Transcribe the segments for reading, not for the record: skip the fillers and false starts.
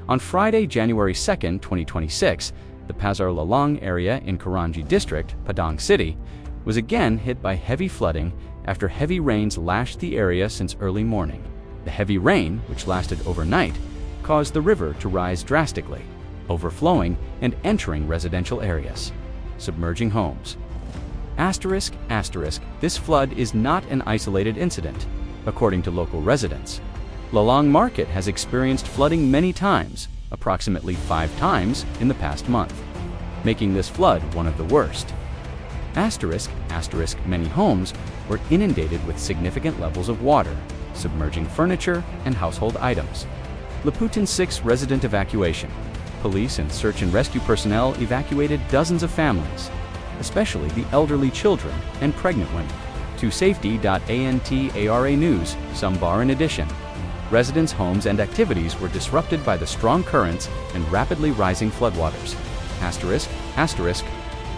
On Friday, January 2, 2026, the Pasar Lalang area in Kuranji District, Padang City, was again hit by heavy flooding after heavy rains lashed the area since early morning. The heavy rain, which lasted overnight, caused the river to rise drastically, overflowing and entering residential areas, submerging homes. This flood is not an isolated incident, according to local residents. Lalang Market has experienced flooding many times, approximately 5 times in the past month, making this flood one of the worst. Many homes were inundated with significant levels of water, submerging furniture and household items. Liputan 6 resident evacuation. Police and search and rescue personnel evacuated dozens of families, especially the elderly children and pregnant women, to safety.antara News, Sumatra. In addition, residents' homes and activities were disrupted by the strong currents and rapidly rising floodwaters.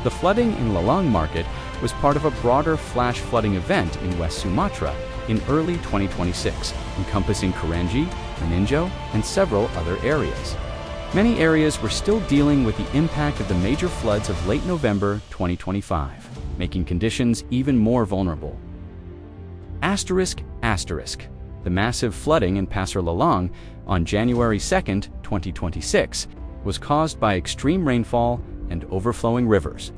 The flooding in Lalang Market was part of a broader flash flooding event in West Sumatra in early 2026, encompassing Kuranji, Meninjo, and several other areas. Many areas were still dealing with the impact of the major floods of late November 2025, making conditions even more vulnerable. The massive flooding in Pasar Lalang on January 2, 2026, was caused by extreme rainfall and overflowing rivers,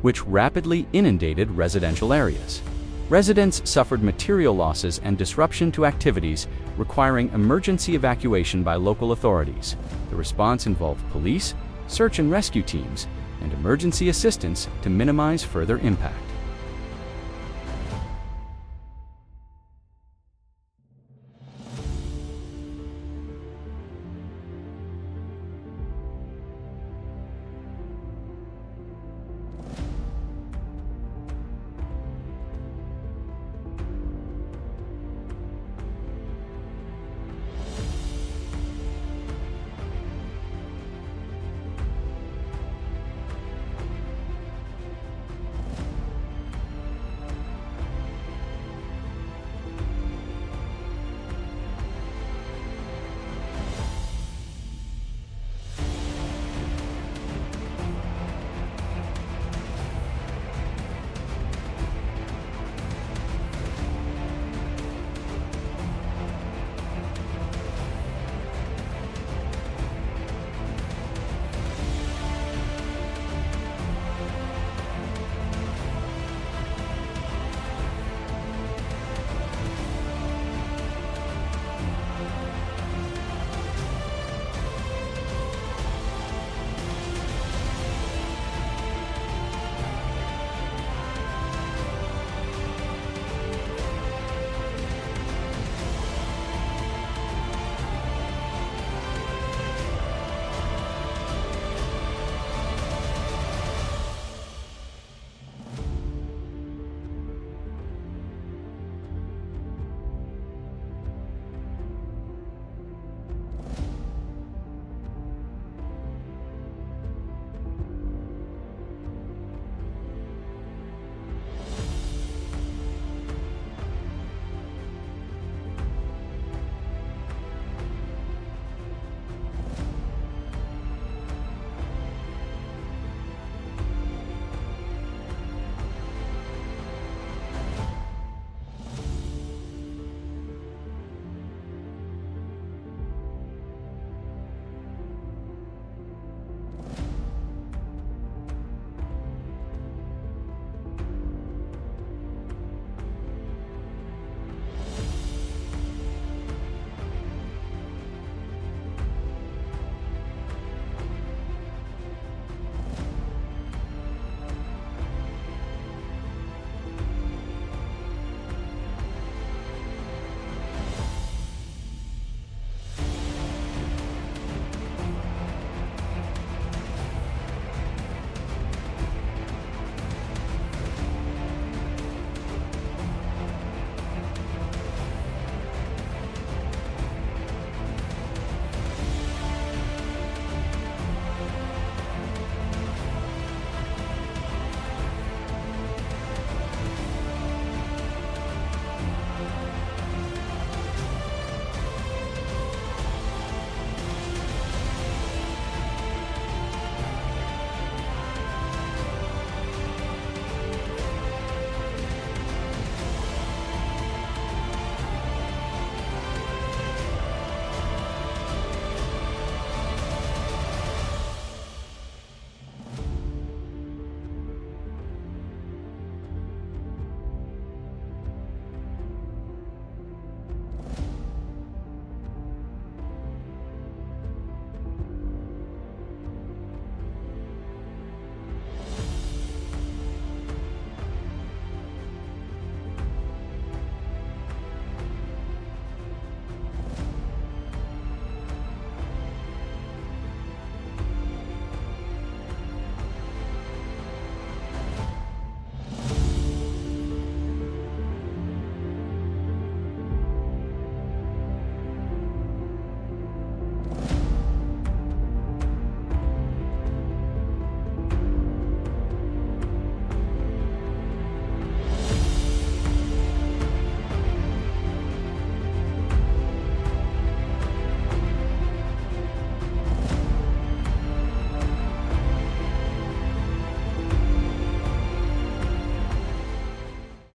which rapidly inundated residential areas. Residents suffered material losses and disruption to activities, requiring emergency evacuation by local authorities. The response involved police, search and rescue teams, and emergency assistance to minimize further impact.